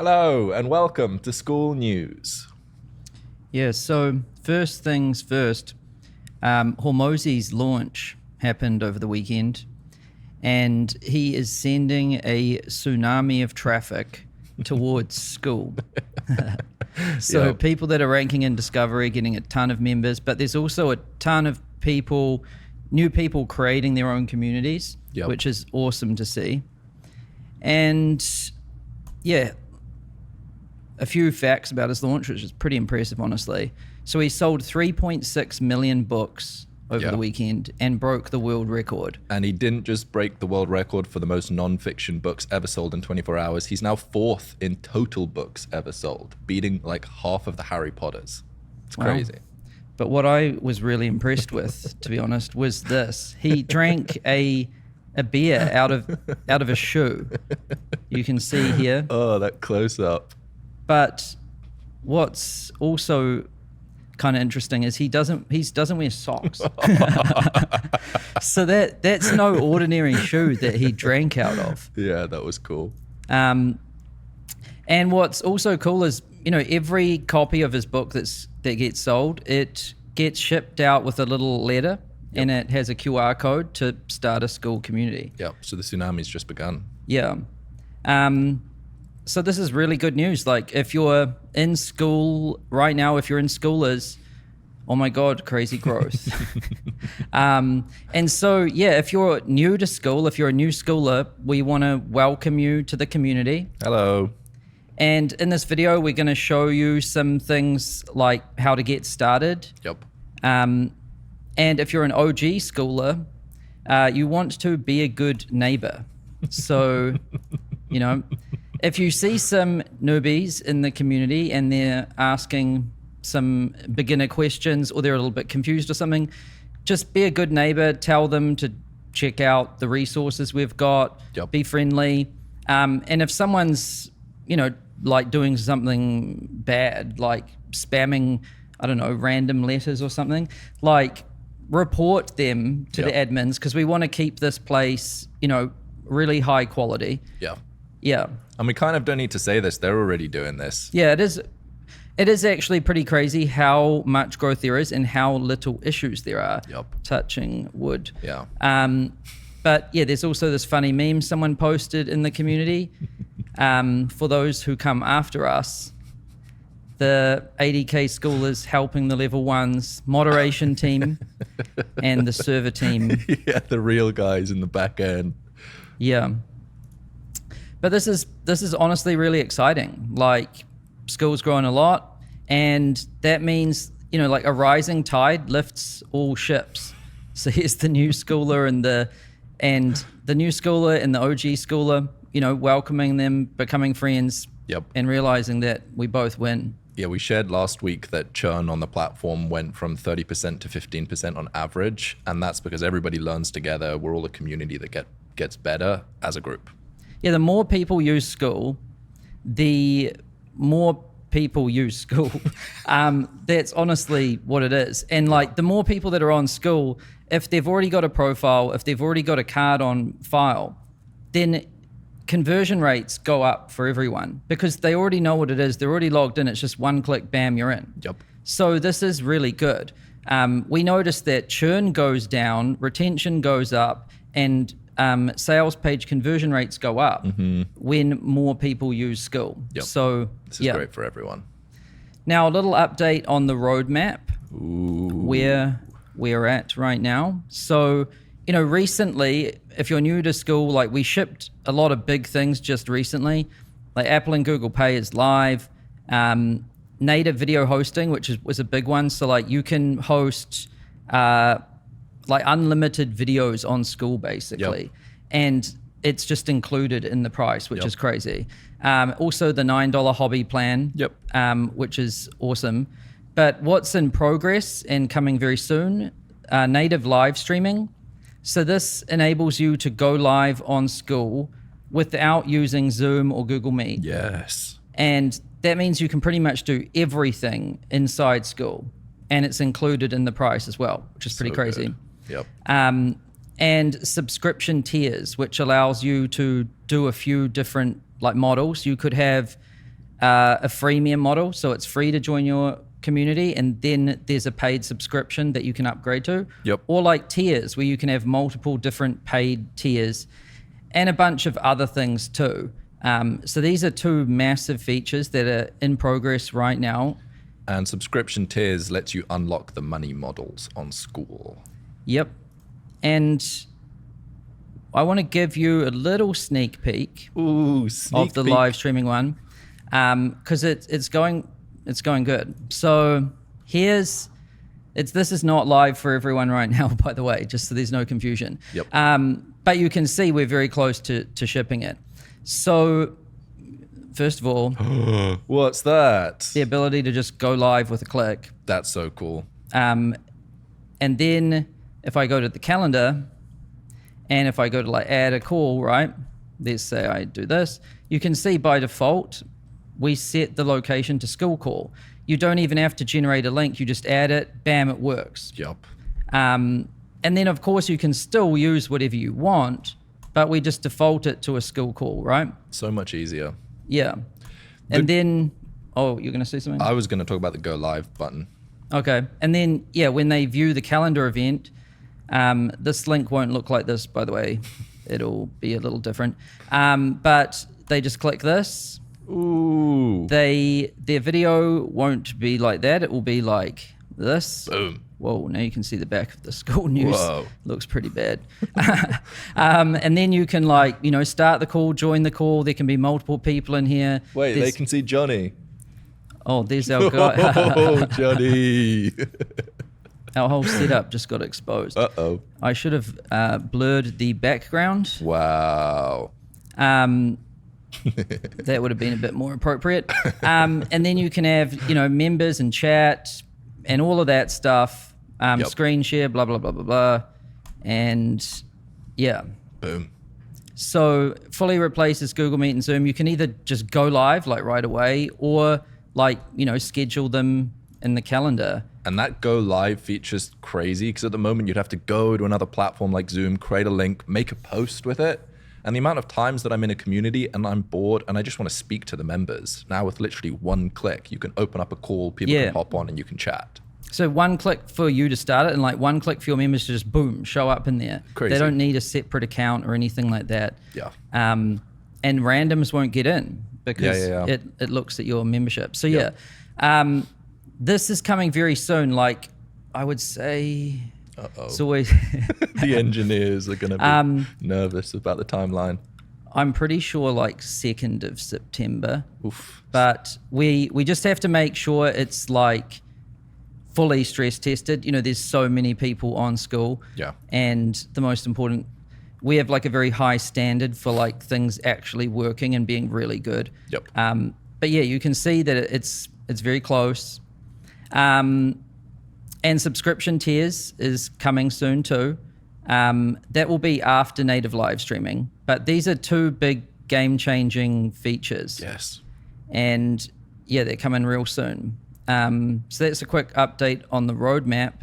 Hello and welcome to Skool News. Yeah, so first things first, Hormozi's launch happened over the weekend, and he is sending a tsunami of traffic towards Skool. So Yep. people that are ranking in Discovery, getting a ton of members, but there's also a ton of people, new people creating their own communities, Yep. which is awesome to see. And yeah, a few facts about his launch, which is pretty impressive, honestly. So he sold 3.6 million books over Yeah. the weekend and broke the world record. And he didn't just break the world record for the most non-fiction books ever sold in 24 hours. He's now fourth in total books ever sold, beating like half of the Harry Potters. It's Wow. crazy. But what I was really impressed with, to be honest, was this. He drank a beer out of a shoe. You can see here. Oh, that close up. But what's also kind of interesting is he doesn't wear socks. So that's no ordinary shoe that he drank out of. Yeah, that was cool. And what's also cool is, you know, every copy of his book that gets sold, it gets shipped out with a little letter, and it has a QR code to start a Skool community. Yeah, so the tsunami's just begun. Yeah. So this is really good news. Like, if you're in Skool right now, if you're in Skoolers, oh my God, crazy growth. And so, yeah, if you're new to Skool, if you're a new Skooler, we want to welcome you to the community. Hello. And in this video, we're going to show you some things like how to get started. Yep. And if you're an OG Skooler, you want to be a good neighbor. So, you know, if you see some newbies in the community and they're asking some beginner questions or they're a little bit confused or something, just be a good neighbor. Tell them to check out the resources we've got. Yep. Be friendly. And if someone's, you know, like doing something bad, like spamming, I don't know, random letters or something, like report them to the admins, because we want to keep this place, you know, really high quality. Yeah. Yeah. And we kind of don't need to say this. They're already doing this. Yeah, it is. It is actually pretty crazy how much growth there is and how little issues there are. Yep. Touching wood. Yeah. But yeah, there's also this funny meme someone posted in the community. For those who come after us, the 80K Skoolers helping the level ones, moderation team, and the server team. Yeah, the real guys in the back end. Yeah. But this is honestly really exciting. Like, Skool's growing a lot, and that means, you know, like a rising tide lifts all ships. So here's the new Skooler and the new Skooler and the OG Skooler, you know, welcoming them, becoming friends, Yep. and realizing that we both win. Yeah, we shared last week that churn on the platform went from 30% to 15% on average, and that's because everybody learns together. We're all a community that gets better as a group. Yeah, the more people use Skool, the more people use Skool. That's honestly what it is. And like, the more people that are on Skool, if they've already got a profile, if they've already got a card on file, then conversion rates go up for everyone because they already know what it is. They're already logged in. It's just one click, bam, you're in. Yep. So this is really good. We noticed that churn goes down, retention goes up, and sales page conversion rates go up when more people use Skool. Yep. So This is great for everyone. Now a little update on the roadmap, Ooh. where we're at right now. So, you know, recently, if you're new to Skool, like, we shipped a lot of big things just recently. Like, Apple and Google Pay is live. Native video hosting, which was a big one. So like, you can host like unlimited videos on Skool basically. Yep. And it's just included in the price, which is crazy. Also the $9 hobby plan, which is awesome. But what's in progress and coming very soon, native live streaming. So this enables you to go live on Skool without using Zoom or Google Meet. Yes. And that means you can pretty much do everything inside Skool, and it's included in the price as well, which is pretty crazy. Good. Yep. And subscription tiers, which allows you to do a few different like models. You could have a freemium model, so it's free to join your community, and then there's a paid subscription that you can upgrade to. Yep. Or like tiers, where you can have multiple different paid tiers and a bunch of other things too. So these are two massive features that are in progress right now. And subscription tiers lets you unlock the money models on Skool. Yep. And I want to give you a little sneak peek Ooh, of the live streaming one, because it's going good. So this is not live for everyone right now, by the way, just so there's no confusion. Yep. But you can see we're very close to shipping it. So first of all, What's that? the ability to just go live with a click. That's so cool. And then if I go to the calendar and if I go to like add a call, right? Let's say I do this, you can see by default, we set the location to Skool call. You don't even have to generate a link. You just add it, bam, it works. Yup. And then of course you can still use whatever you want, but we just default it to a Skool call, right? So much easier. Yeah. And then, oh, you're going to say something? I was going to talk about the go live button. Okay. And then, yeah, when they view the calendar event, this link won't look like this, by the way. It'll be a little different. But they just click this. Ooh. Their video won't be like that. It will be like this. Boom. Whoa, now you can see the back of the Skool news. Whoa. Looks pretty bad. And then you can start the call, join the call. There can be multiple people in here. Wait, they can see Johnny. Oh, there's our guy. Oh, Johnny. Our whole setup just got exposed. Uh-oh. I should have blurred the background. Wow. That would have been a bit more appropriate. And then you can have, members and chat and all of that stuff. Yep. Screen share, blah, blah, blah, blah, blah. And yeah. Boom. So fully replaces Google Meet and Zoom. You can either just go live like right away or schedule them in the calendar. And that go live feature's crazy because at the moment you'd have to go to another platform like Zoom, create a link, make a post with it. And the amount of times that I'm in a community and I'm bored and I just want to speak to the members. Now with literally one click, you can open up a call, people can hop on and you can chat. So one click for you to start it and like one click for your members to just boom, show up in there. Crazy. They don't need a separate account or anything like that. Yeah. And randoms won't get in because it looks at your membership. So this is coming very soon. Like I would say, it's always the engineers are going to be nervous about the timeline. I'm pretty sure like 2nd of September. Oof. But we just have to make sure it's like fully stress tested. There's so many people on Skool. Yeah. And the most important, we have like a very high standard for like things actually working and being really good. Yep. But yeah, you can see that it's very close. And subscription tiers is coming soon too. That will be after native live streaming. But these are two big game-changing features. Yes. And yeah, they're coming real soon. So that's a quick update on the roadmap.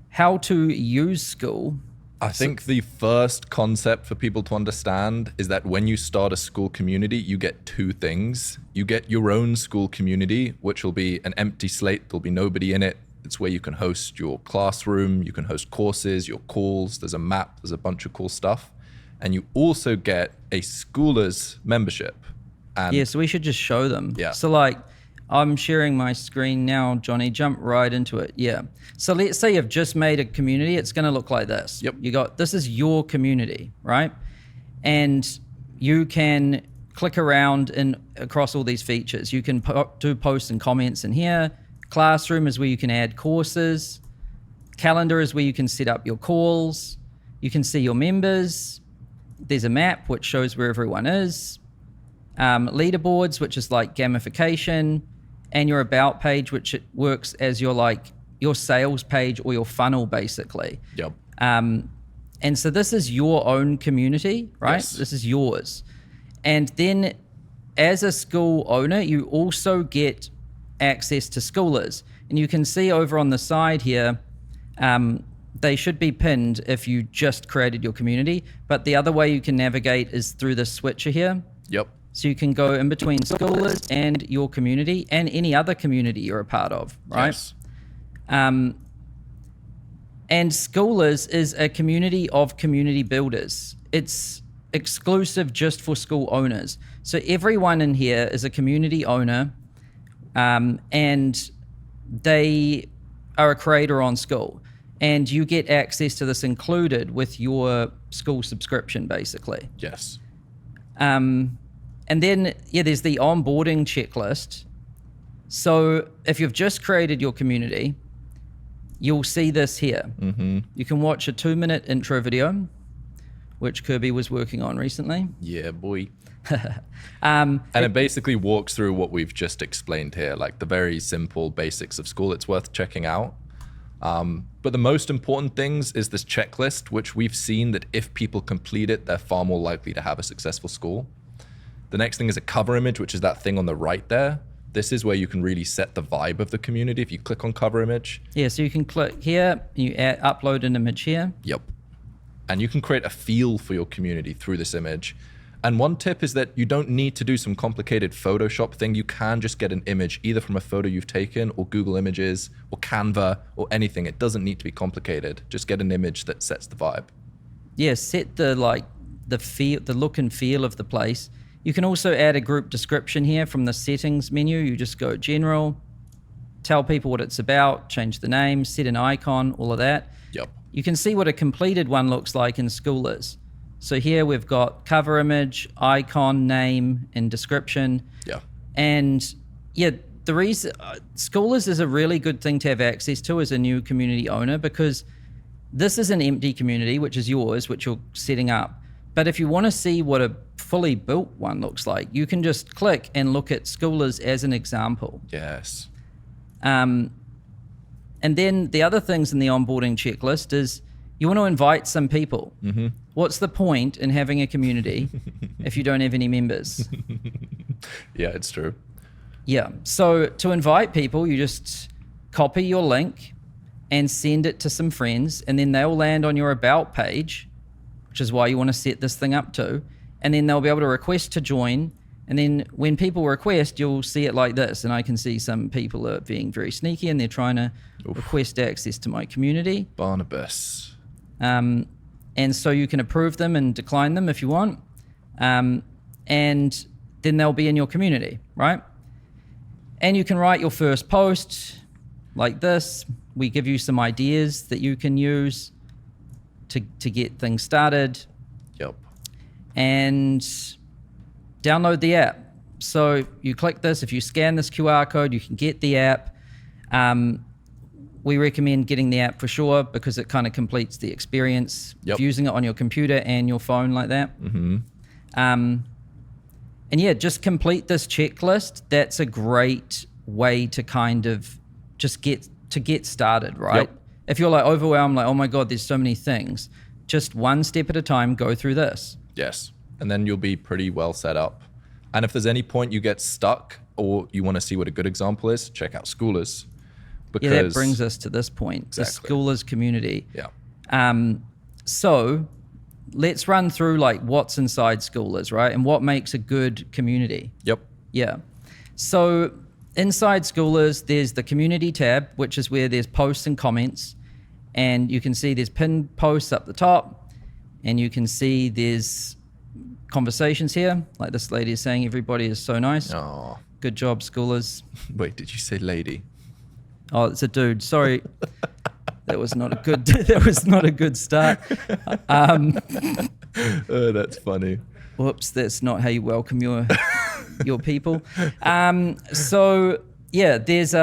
How to use Skool. I think the first concept for people to understand is that when you start a Skool community, you get two things. You get your own Skool community, which will be an empty slate. There'll be nobody in it. It's where you can host your classroom, you can host courses, your calls. There's a map, there's a bunch of cool stuff. And you also get a Skoolers membership. And yeah, so we should just show them. Yeah. So like, I'm sharing my screen now, Johnny. Jump right into it. Yeah. So let's say you've just made a community. It's going to look like this. Yep. This is your community, right? And you can click around across all these features. You can do posts and comments in here. Classroom is where you can add courses. Calendar is where you can set up your calls. You can see your members. There's a map which shows where everyone is. Leaderboards, which is like gamification, and your about page, which works as your sales page or your funnel basically. Yep. And so this is your own community, right? Yes. This is yours. And then as a Skool owner, you also get access to Skoolers. And you can see over on the side here, they should be pinned if you just created your community. But the other way you can navigate is through the switcher here. Yep. So you can go in between Skoolers and your community and any other community you're a part of, right? Yes. And Skoolers is a community of community builders. It's exclusive just for school owners. So everyone in here is a community owner, and they are a creator on Skool. And you get access to this included with your Skool subscription, basically. Yes. And then, there's the onboarding checklist. So if you've just created your community, you'll see this here. Mm-hmm. You can watch a 2-minute intro video, which Kirby was working on recently. Yeah, boy. And it basically walks through what we've just explained here, like the very simple basics of Skool. It's worth checking out. But the most important things is this checklist, which we've seen that if people complete it, they're far more likely to have a successful school. The next thing is a cover image, which is that thing on the right there. This is where you can really set the vibe of the community. If you click on cover image. Yeah, so you can click here, you upload an image here. Yep. And you can create a feel for your community through this image. And one tip is that you don't need to do some complicated Photoshop thing. You can just get an image either from a photo you've taken or Google Images or Canva or anything. It doesn't need to be complicated. Just get an image that sets the vibe. Yeah, set the look and feel of the place. You can also add a group description here from the settings menu. You just go general, tell people what it's about, change the name, set an icon, all of that. Yep. You can see what a completed one looks like in Skoolers. So here we've got cover image, icon, name, and description. Yeah. And the reason Skoolers is a really good thing to have access to as a new community owner, because this is an empty community, which is yours, which you're setting up. But if you want to see what a fully built one looks like, you can just click and look at Skoolers as an example. Yes. And then the other things in the onboarding checklist is you want to invite some people. Mm-hmm. What's the point in having a community if you don't have any members? Yeah, it's true. Yeah. So to invite people, you just copy your link and send it to some friends, and then they'll land on your about page, which is why you want to set this thing up to. And then they'll be able to request to join. And then when people request, you'll see it like this. And I can see some people are being very sneaky and they're trying to request access to my community. Barnabas. And so you can approve them and decline them if you want. And then they'll be in your community, right? And you can write your first post like this. We give you some ideas that you can use to get things started. Yep. And download the app. So you click this. If you scan this QR code, you can get the app. We recommend getting the app for sure because it kind of completes the experience of using it on your computer and your phone like that. Mm-hmm. And yeah, just complete this checklist. That's a great way to kind of just get started, right? Yep. If you're like overwhelmed, like, oh my God, there's so many things, just one step at a time, go through this. Yes. And then you'll be pretty well set up. And if there's any point you get stuck or you want to see what a good example is, check out Skoolers. Because that brings us to this point, exactly. The Skoolers community. Yeah. So let's run through like what's inside Skoolers, right? And what makes a good community. Yep. Yeah. So inside Skoolers, there's the community tab, which is where there's posts and comments. And you can see there's pinned posts up the top. And you can see there's conversations here. Like this lady is saying, everybody is so nice. Oh. Good job, Skoolers. Wait, did you say lady? Oh, it's a dude. Sorry. That was not a good start. Oh, that's funny. Whoops, that's not how you welcome your people. So yeah, there's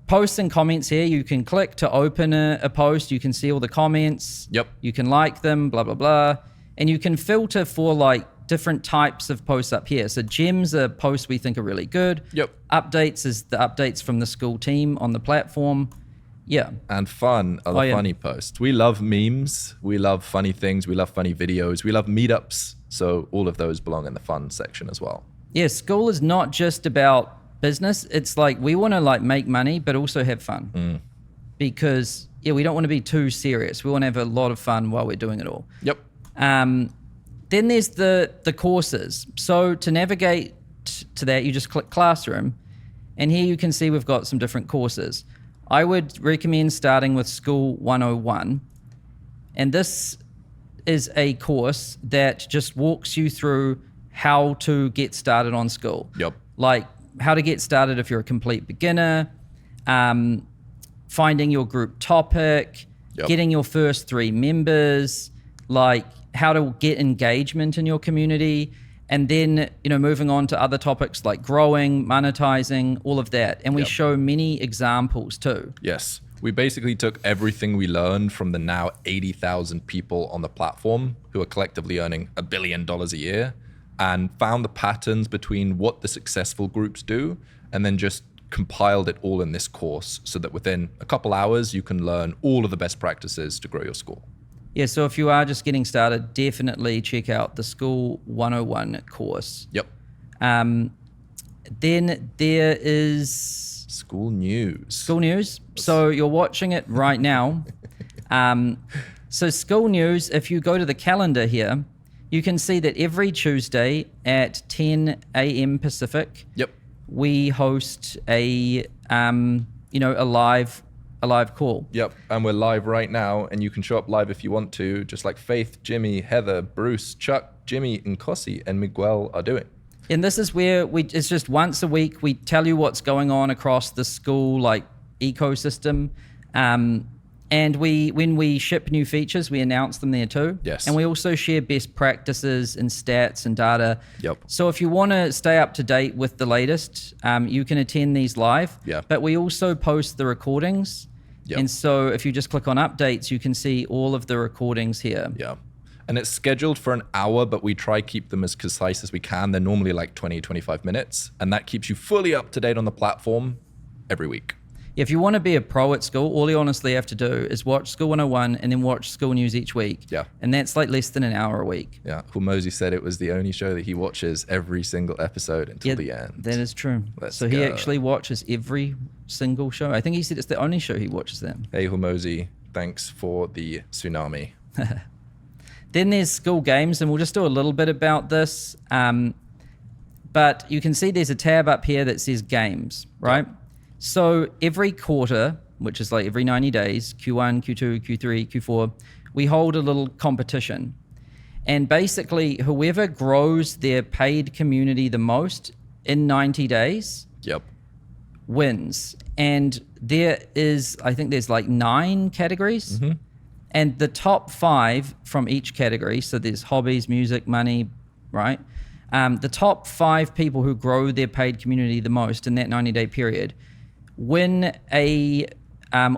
posts and comments here. You can click to open a post. You can see all the comments. Yep. You can like them, blah, blah, blah. And you can filter for like different types of posts up here. So gems are posts we think are really good. Yep. Updates is the updates from the Skool team on the platform. Yeah. And fun are the funny posts. We love memes. We love funny things. We love funny videos. We love meetups. So all of those belong in the fun section as well. Yeah, Skool is not just about business. It's like we want to like make money, but also have fun. Because we don't want to be too serious. We want to have a lot of fun while we're doing it all. Yep. Then there's the courses. So to navigate to that, you just click Classroom, and here you can see we've got some different courses. I would recommend starting with Skool 101, and this is a course that just walks you through how to get started on Skool. Yep. Like how to get started if you're a complete beginner, finding your group topic, getting your first 3 members, like how to get engagement in your community, and then, moving on to other topics like growing, monetizing, all of that. And we show many examples too. Yes. We basically took everything we learned from the now 80,000 people on the platform who are collectively earning $1 billion a year, and found the patterns between what the successful groups do, and then just compiled it all in this course so that within a couple hours, you can learn all of the best practices to grow your school. Yeah, so if you are just getting started, definitely check out the Skool 101 course. Yep. Then there is... Skool News. Skool News. So you're watching it right now. So Skool News, if you go to the calendar here, you can see that every Tuesday at 10 a.m. Pacific, we host a live call. Yep, and we're live right now, and you can show up live if you want to, just like Faith, Jimmy, Heather, Bruce, Chuck, Jimmy, Nkosi, and Miguel are doing. And this is where it's just once a week, we tell you what's going on across the Skool ecosystem. And when we ship new features, we announce them there too. Yes. And we also share best practices and stats and data. Yep. So if you want to stay up to date with the latest, you can attend these live. Yeah. But we also post the recordings. Yep. And so if you just click on updates, you can see all of the recordings here. Yeah. And it's scheduled for an hour, but we try keep them as concise as we can. They're normally like 20, 25 minutes. And that keeps you fully up to date on the platform every week. If you want to be a pro at Skool, all you honestly have to do is watch Skool 101 and then watch Skool News each week. Yeah. And that's like less than an hour a week. Yeah. Hormozi said it was the only show that he watches every single episode until the end. That is true. So he actually watches every single show. I think he said it's the only show he watches them. Hey, Hormozi, thanks for the tsunami. Then there's Skool Games, and we'll just do a little bit about this. But you can see there's a tab up here that says Games, right? Yep. So every quarter, which is like every 90 days, Q1, Q2, Q3, Q4, we hold a little competition. And basically, whoever grows their paid community the most in 90 days wins. And I think there's like 9 categories. Mm-hmm. And the top 5 from each category, so there's hobbies, music, money, right? The top 5 people who grow their paid community the most in that 90-day period win a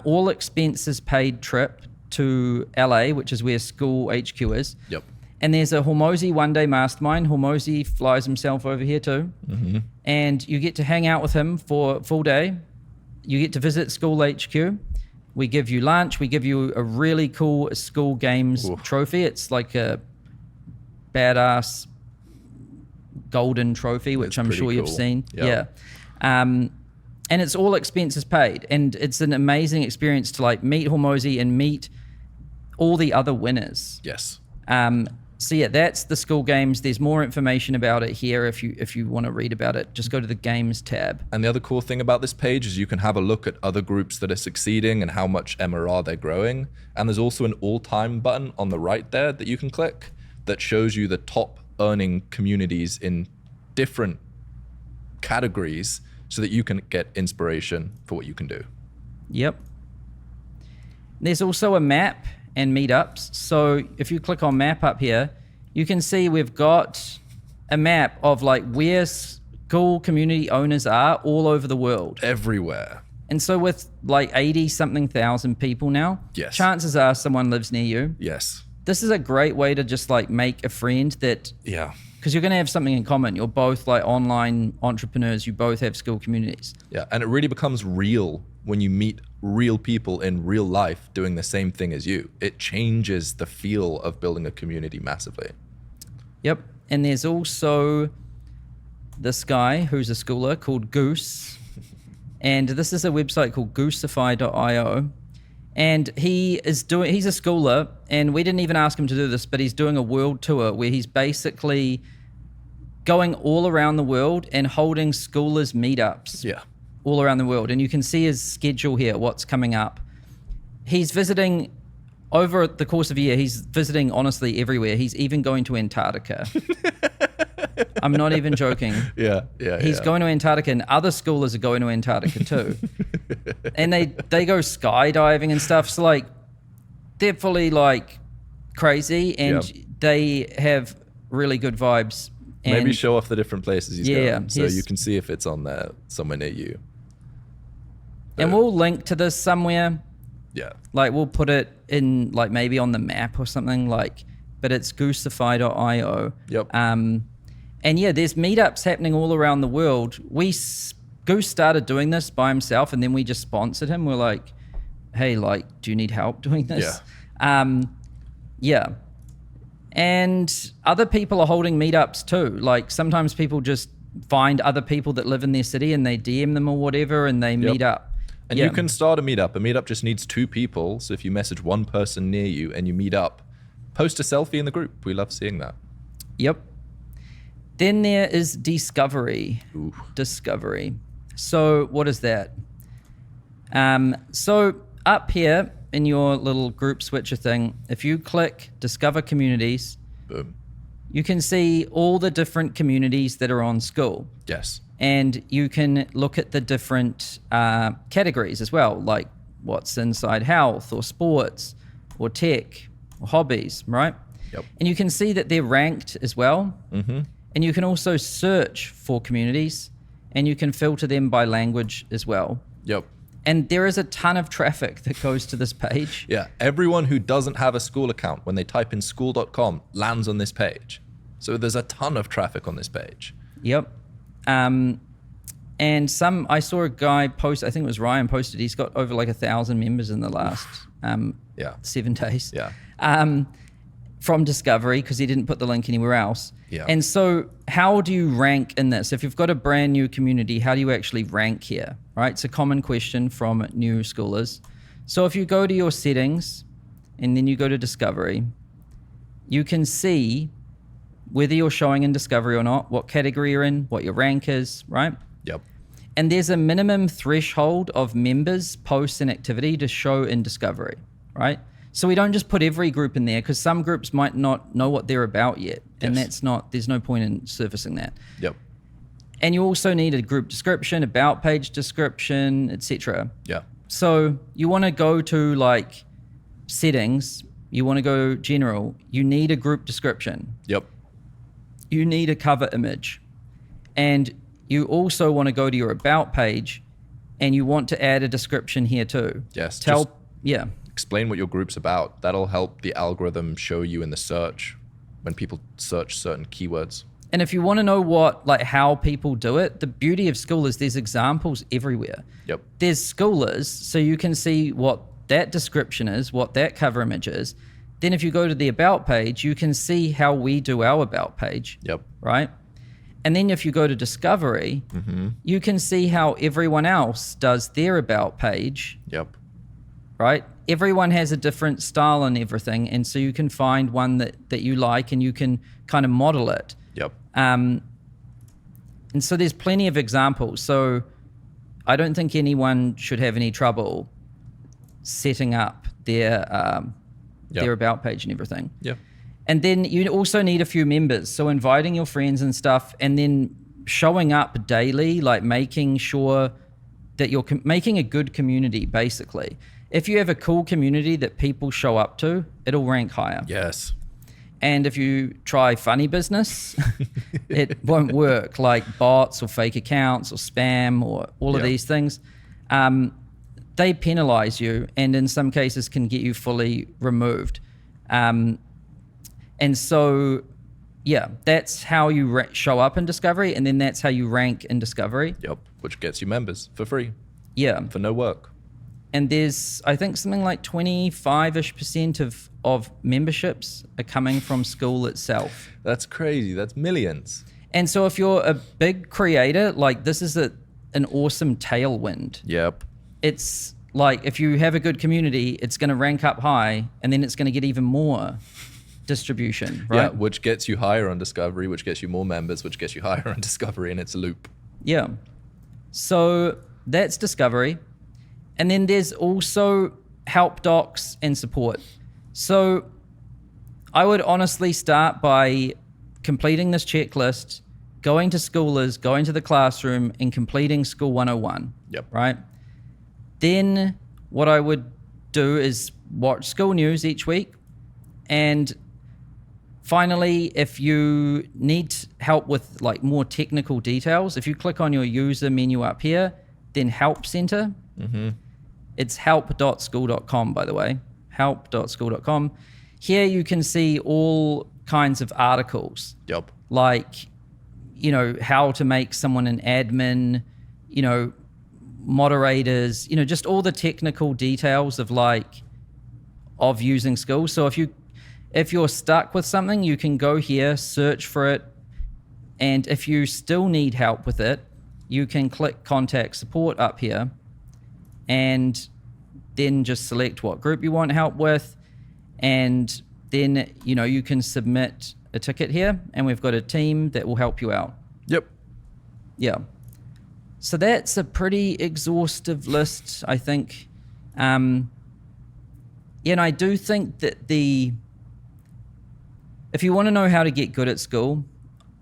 all expenses paid trip to LA, which is where Skool HQ is. Yep. And there's a Hormozi one-day mastermind. Hormozi flies himself over here too. Mm-hmm. And you get to hang out with him for a full day. You get to visit Skool HQ. We give you lunch. We give you a really cool Skool Games trophy. It's like a badass golden trophy, which I'm sure you've seen. Yep. Yeah. And it's all expenses paid. And it's an amazing experience to like meet Hormozi and meet all the other winners. Yes. So yeah, that's the Skool Games. There's more information about it here if you want to read about it. Just go to the Games tab. And the other cool thing about this page is you can have a look at other groups that are succeeding and how much MRR they're growing. And there's also an all-time button on the right there that you can click that shows you the top earning communities in different categories so that you can get inspiration for what you can do. Yep. There's also a map and meetups. So if you click on map up here, you can see we've got a map of like where Skool community owners are all over the world. Everywhere. And so with like 80-something thousand people now, chances are someone lives near you. Yes. This is a great way to just like make a friend that... Yeah. Because you're going to have something in common. You're both like online entrepreneurs. You both have Skool communities. Yeah, and it really becomes real when you meet real people in real life doing the same thing as you. It changes the feel of building a community massively. Yep, and there's also this guy who's a schooler called Goose. And this is a website called goosify.io. And he's a schooler, and we didn't even ask him to do this, but he's doing a world tour where he's basically going all around the world and holding schoolers meetups all around the world. And you can see his schedule here, what's coming up. He's visiting, over the course of a year, he's visiting honestly everywhere. He's even going to Antarctica. I'm not even joking. He's going to Antarctica, and other schoolers are going to Antarctica too. And they go skydiving and stuff. So like, they're fully like crazy, and they have really good vibes. And maybe show off the different places he's going, so you can see if it's on there somewhere near you. And we'll link to this somewhere. Yeah. Like we'll put it in like maybe on the map or something, like, but it's goosify.io. Yep. And yeah, there's meetups happening all around the world. Goose started doing this by himself, and then we just sponsored him. We're like, hey, like, do you need help doing this? Yeah. And other people are holding meetups too. Like sometimes people just find other people that live in their city and they DM them or whatever, and they meet up. And you can start a meetup. A meetup just needs 2 people. So if you message one person near you and you meet up, post a selfie in the group. We love seeing that. Yep. Then there is Discovery. Ooh. Discovery. So what is that? So up here in your little group switcher thing, if you click Discover Communities, boom, you can see all the different communities that are on Skool. Yes. And you can look at the different categories as well, like what's inside health or sports or tech or hobbies, right? Yep. And you can see that they're ranked as well. Mm-hmm. And you can also search for communities, and you can filter them by language as well. Yep. And there is a ton of traffic that goes to this page. Yeah. Everyone who doesn't have a Skool account, when they type in skool.com, lands on this page. So there's a ton of traffic on this page. Yep. And I saw a guy post, I think it was Ryan posted, he's got over like 1,000 members in the last 7 days. Yeah. From Discovery, because he didn't put the link anywhere else. Yeah. And so how do you rank in this? If you've got a brand new community, how do you actually rank here, right? It's a common question from new schoolers. So if you go to your settings and then you go to Discovery, you can see whether you're showing in Discovery or not, what category you're in, what your rank is, right? Yep. And there's a minimum threshold of members, posts, and activity to show in Discovery, right? So we don't just put every group in there, because some groups might not know what they're about yet. And there's no point in surfacing that. Yep. And you also need a group description, about page description, etc. Yeah. So you want to go to like settings, you want to go general, you need a group description. Yep. You need a cover image. And you also want to go to your about page, and you want to add a description here too. Yes. Explain what your group's about. That'll help the algorithm show you in the search when people search certain keywords. And if you want to know how people do it, the beauty of Skool is there's examples everywhere. Yep. There's Skoolers, so you can see what that description is, what that cover image is. Then if you go to the about page, you can see how we do our about page. Yep. Right? And then if you go to Discovery, you can see how everyone else does their about page. Yep. Right? Everyone has a different style and everything, and so you can find one that you like, and you can kind of model it. Yep. And so there's plenty of examples. So I don't think anyone should have any trouble setting up their about page and everything. Yeah. And then you also need a few members. So inviting your friends and stuff, and then showing up daily, like making sure that you're making a good community, basically. If you have a cool community that people show up to, it'll rank higher. Yes. And if you try funny business, it won't work, like bots or fake accounts or spam or all of these things. They penalize you, and in some cases can get you fully removed. And so, that's how you show up in Discovery, and then that's how you rank in Discovery. Yep, which gets you members for free. Yeah. For no work. And there's, I think, something like 25-ish% of memberships are coming from Skool itself. That's crazy. That's millions. And so if you're a big creator, like this is an awesome tailwind. Yep. It's like if you have a good community, it's going to rank up high, and then it's going to get even more distribution, right? Yeah, which gets you higher on discovery, which gets you more members, which gets you higher on discovery, and it's a loop. Yeah. So that's discovery. And then there's also help docs and support. So I would honestly start by completing this checklist, going to Skoolers, going to the classroom, and completing Skool 101. Yep. Right? Then what I would do is watch Skool news each week. And finally, if you need help with like more technical details, if you click on your user menu up here, then Help Center. Mm-hmm. It's help.skool.com, by the way, help.skool.com. Here you can see all kinds of articles. Yep. Like, you know, how to make someone an admin, you know, moderators, you know, just all the technical details of using Skool. So if you're stuck with something, you can go here, search for it, and if you still need help with it, you can click Contact Support up here, and then just select what group you want help with, and then, you know, you can submit a ticket here, and we've got a team that will help you out. Yep. Yeah. So that's a pretty exhaustive list, I think. And I do think that if you want to know how to get good at Skool,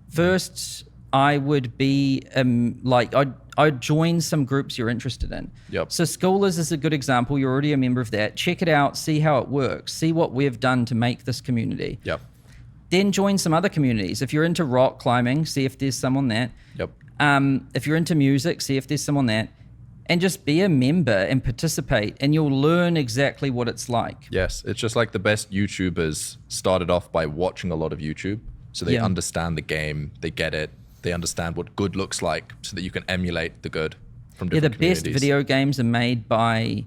first I would be I'd join some groups you're interested in. Yep. So Skoolers is a good example. You're already a member of that. Check it out, see how it works, see what we've done to make this community. Yep. Then join some other communities. If you're into rock climbing, see if there's some on that. Yep. If you're into music, see if there's some on that. And just be a member and participate, and you'll learn exactly what it's like. Yes, it's just like the best YouTubers started off by watching a lot of YouTube. So they understand the game, they get it, they understand what good looks like so that you can emulate the good from different communities. The best video games are made by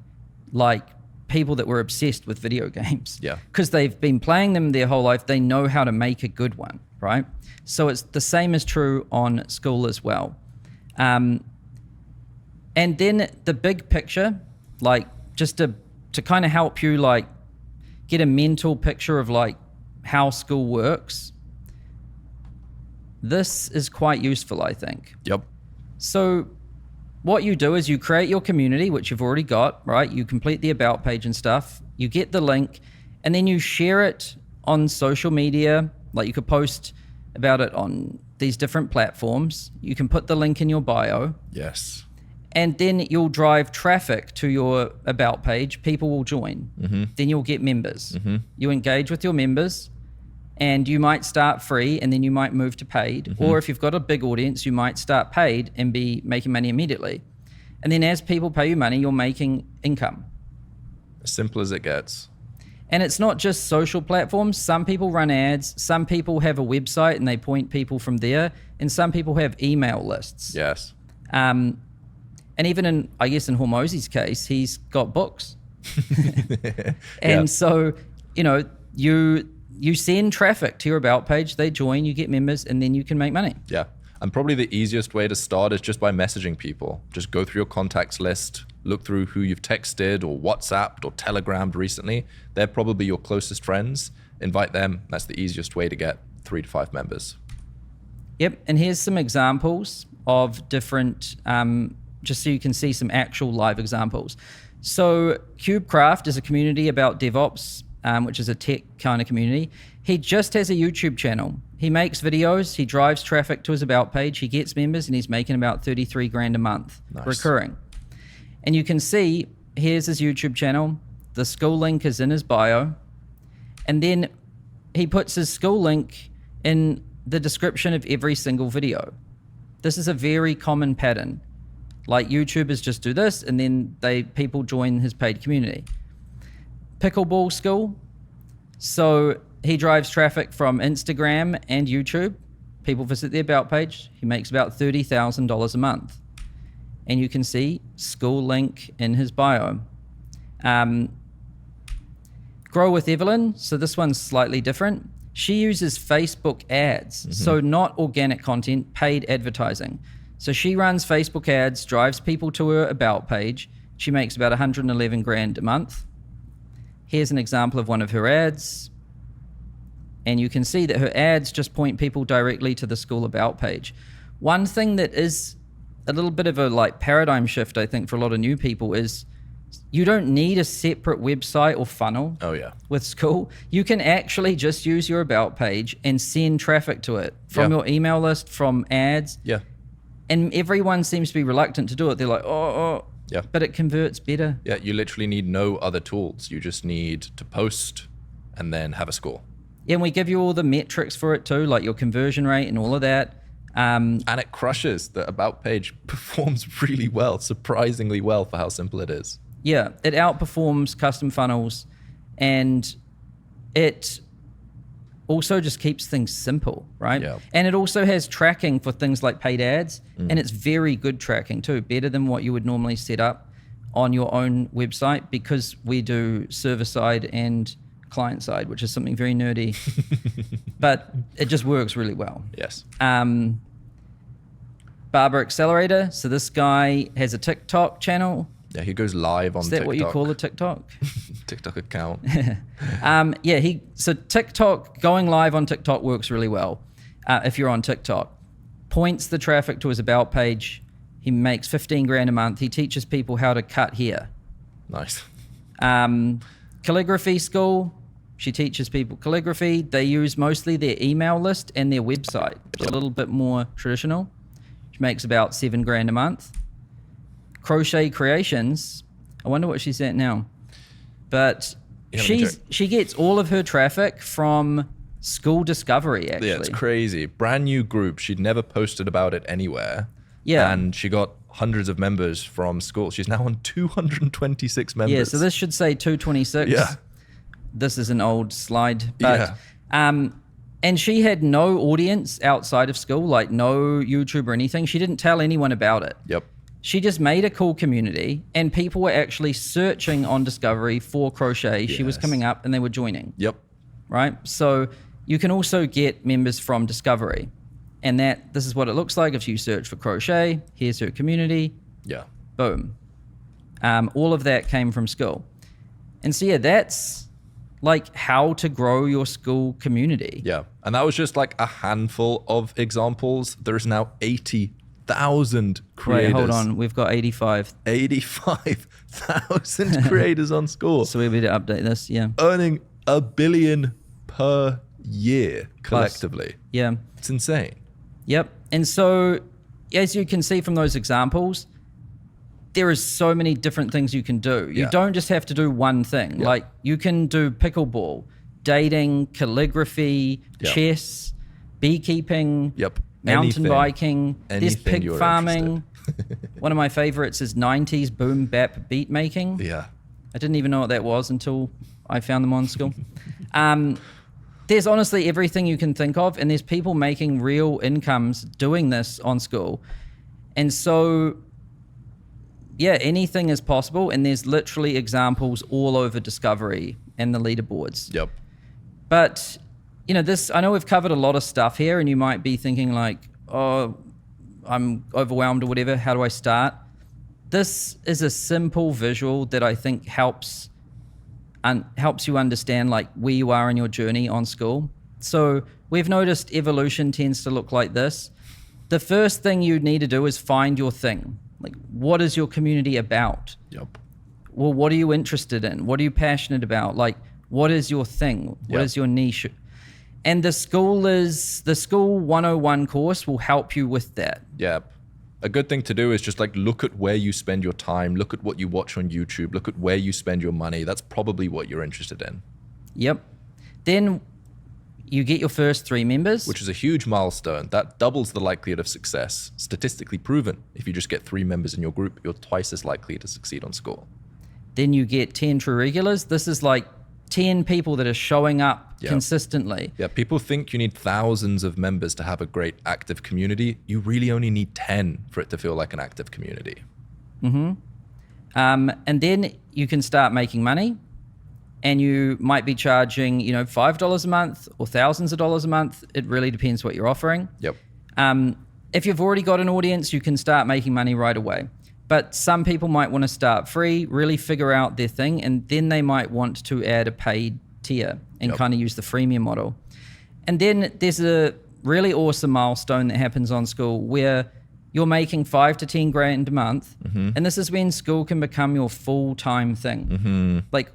like people that were obsessed with video games. Yeah. Because they've been playing them their whole life. They know how to make a good one, right? So it's the same is true on Skool as well. And then the big picture, like just to kind of help you like get a mental picture of like how Skool works, this is quite useful, I think. Yep. So what you do is you create your community, which you've already got, right? You complete the about page and stuff. You get the link, and then you share it on social media. Like you could post about it on these different platforms. You can put the link in your bio. Yes. And then you'll drive traffic to your about page. People will join. Mm-hmm. Then you'll get members. Mm-hmm. You engage with your members, and you might start free and then you might move to paid. Mm-hmm. Or if you've got a big audience, you might start paid and be making money immediately. And then as people pay you money, you're making income. As simple as it gets. And it's not just social platforms. Some people run ads. Some people have a website and they point people from there. And some people have email lists. Yes. And even in Hormozi's case, he's got books. And so, you know, you send traffic to your about page, they join, you get members, and then you can make money. Yeah. And probably the easiest way to start is just by messaging people. Just go through your contacts list, look through who you've texted or WhatsApped or Telegrammed recently. They're probably your closest friends. Invite them. That's the easiest way to get 3 to 5 members. Yep. And here's some examples of different, just so you can see some actual live examples. So CubeCraft is a community about DevOps, which is a tech kind of community. He just has a YouTube channel. He makes videos, he drives traffic to his about page, he gets members, and he's making about 33 grand a month recurring. And you can see, here's his YouTube channel. The Skool link is in his bio. And then he puts his Skool link in the description of every single video. This is a very common pattern. Like YouTubers just do this, and then people join his paid community. Pickleball Skool. So he drives traffic from Instagram and YouTube. People visit the about page. He makes about $30,000 a month. And you can see Skool link in his bio. Grow with Evelyn. So this one's slightly different. She uses Facebook ads. Mm-hmm. So not organic content, paid advertising. So she runs Facebook ads, drives people to her about page, She makes about 111 grand a month. Here's an example of one of her ads. And you can see that her ads just point people directly to the Skool About page. One thing that is a little bit of a like paradigm shift, I think, for a lot of new people is you don't need a separate website or funnel. Oh yeah. With Skool. You can actually just use your About page and send traffic to it from your email list, from ads. Yeah. And everyone seems to be reluctant to do it. They're like, yeah. But it converts better. Yeah, you literally need no other tools. You just need to post and then have a score. Yeah, and we give you all the metrics for it too, like your conversion rate and all of that. And it crushes. The About page performs really well, surprisingly well for how simple it is. Yeah, it outperforms custom funnels, and it also just keeps things simple, right? Yeah. And it also has tracking for things like paid ads, and it's very good tracking too, better than what you would normally set up on your own website, because we do server side and client side, which is something very nerdy, but it just works really well. Yes. Barber Accelerator. So this guy has a TikTok channel. Yeah, he goes live on TikTok. Is that what you call a TikTok? TikTok account. So TikTok, going live on TikTok works really well. If you're on TikTok, points the traffic to his About page. He makes 15 grand a month. He teaches people how to cut hair. Nice. Calligraphy Skool. She teaches people calligraphy. They use mostly their email list and their website, which is a little bit more traditional. She makes about 7 grand a month. Crochet Creations. I wonder what she's at now. But she gets all of her traffic from Skool Discovery, actually. Yeah, it's crazy. Brand new group. She'd never posted about it anywhere. Yeah. And she got hundreds of members from Skool. She's now on 226 members. Yeah, so this should say 226. Yeah. This is an old slide. But, and she had no audience outside of Skool, like no YouTube or anything. She didn't tell anyone about it. Yep. She just made a cool community, and people were actually searching on Discovery for crochet. She was coming up and they were joining. Yep. Right? So you can also get members from Discovery. And this is what it looks like if you search for crochet. Here's her community. Yeah. Boom. All of that came from Skool. And so yeah, that's like how to grow your Skool community. Yeah. And that was just like a handful of examples. There's now 80,000 creators. Wait, hold on. We've got 85. 85,000 creators on Skool. So we better update this, yeah. Earning $1 billion per year collectively. Plus. Yeah. It's insane. Yep. And so as you can see from those examples, there is so many different things you can do. You don't just have to do one thing. Yep. Like you can do pickleball, dating, calligraphy, chess, beekeeping, mountain biking. There's pig farming. One of my favorites is 90s boom bap beat making. Yeah. I didn't even know what that was until I found them on Skool. There's honestly everything you can think of, and there's people making real incomes doing this on Skool. And so, yeah, anything is possible, and there's literally examples all over Discovery and the leaderboards. Yep. But, you know, I know we've covered a lot of stuff here, and you might be thinking like, oh, I'm overwhelmed or whatever. How do I start? This is a simple visual that I think helps you understand like where you are in your journey on Skool. So we've noticed evolution tends to look like this. The first thing you need to do is find your thing. Like, what is your community about? Yep. Well, what are you interested in? What are you passionate about? Like, what is your thing? What is your niche? And the Skool 101 course will help you with that. Yep. A good thing to do is just like look at where you spend your time, look at what you watch on YouTube, look at where you spend your money. That's probably what you're interested in. Yep. Then you get your first 3 members. Which is a huge milestone. That doubles the likelihood of success. Statistically proven. If you just get 3 members in your group, you're twice as likely to succeed on Skool. Then you get 10 true regulars. This is like 10 people that are showing up consistently. Yeah, people think you need thousands of members to have a great active community. You really only need 10 for it to feel like an active community. Mm-hmm. And then you can start making money, and you might be charging, you know, $5 a month or thousands of dollars a month. It really depends what you're offering. Yep. If you've already got an audience, you can start making money right away. But some people might want to start free, really figure out their thing, and then they might want to add a paid tier and kind of use the freemium model. And then there's a really awesome milestone that happens on Skool where you're making 5 to 10 grand a month. And this is when Skool can become your full-time thing. Like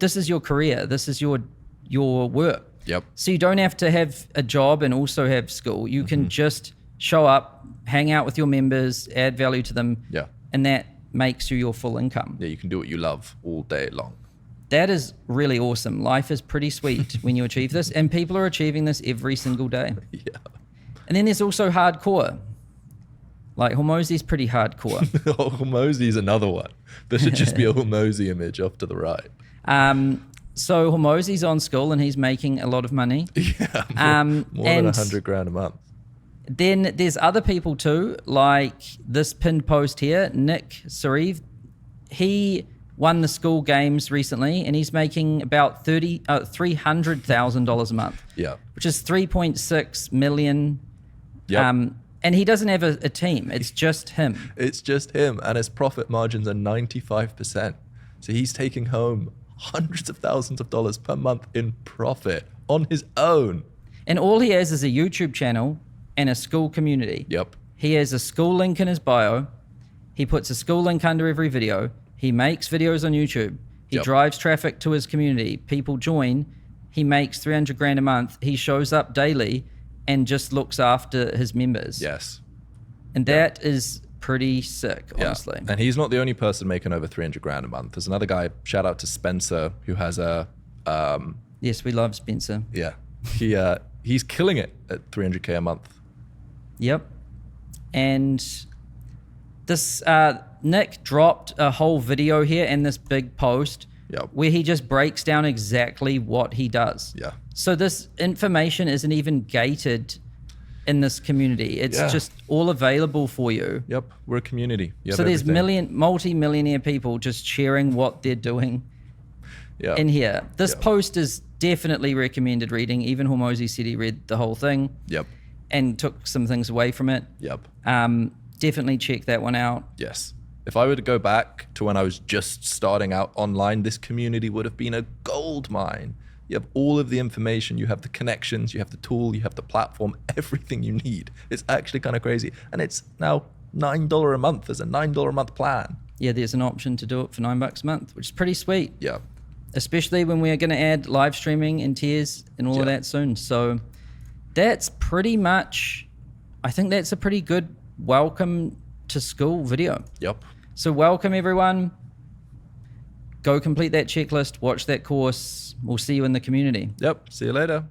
this is your career. This is your work. Yep. So you don't have to have a job and also have Skool. You can just show up, hang out with your members, add value to them. Yeah. And that makes you your full income. Yeah, you can do what you love all day long. That is really awesome. Life is pretty sweet when you achieve this, and people are achieving this every single day. Yeah. And then there's also hardcore. Like Hormozi is pretty hardcore. Hormozi is another one. There should just be a Hormozi image off to the right. So Hormozi's on Skool and he's making a lot of money. Yeah, more than 100 grand a month. Then there's other people too, like this pinned post here, Nick Sariv. He won the Skool games recently and he's making about $300,000 a month. Yeah. Which is 3.6 million. Yep. And he doesn't have a team. It's just him. It's just him, and his profit margins are 95%. So he's taking home hundreds of thousands of dollars per month in profit on his own. And all he has is a YouTube channel and a Skool community. Yep. He has a Skool link in his bio. He puts a Skool link under every video. He makes videos on YouTube. He drives traffic to his community. People join. He makes 300 grand a month. He shows up daily and just looks after his members. Yes. And that is pretty sick, honestly. And he's not the only person making over 300 grand a month. There's another guy, shout out to Spencer, who has a... Yes, we love Spencer. Yeah. He's killing it at 300K a month. Yep. And this Nick dropped a whole video here and this big post where he just breaks down exactly what he does. Yeah. So this information isn't even gated in this community. It's just all available for you. Yep. We're a community. So there's multi-millionaire people just sharing what they're doing in here. This post is definitely recommended reading. Even Hormozi said he read the whole thing. Yep. And took some things away from it. Yep. Definitely check that one out. Yes. If I were to go back to when I was just starting out online, this community would have been a gold mine. You have all of the information, you have the connections, you have the tool, you have the platform, everything you need. It's actually kind of crazy. And it's now $9 a month. There's a $9 a month plan. Yeah, there's an option to do it for $9 a month, which is pretty sweet. Yeah. Especially when we're going to add live streaming and tiers and all of that soon. So that's pretty much, I think that's a pretty good welcome to Skool video. Yep. So welcome everyone. Go complete that checklist, watch that course. We'll see you in the community. Yep. See you later.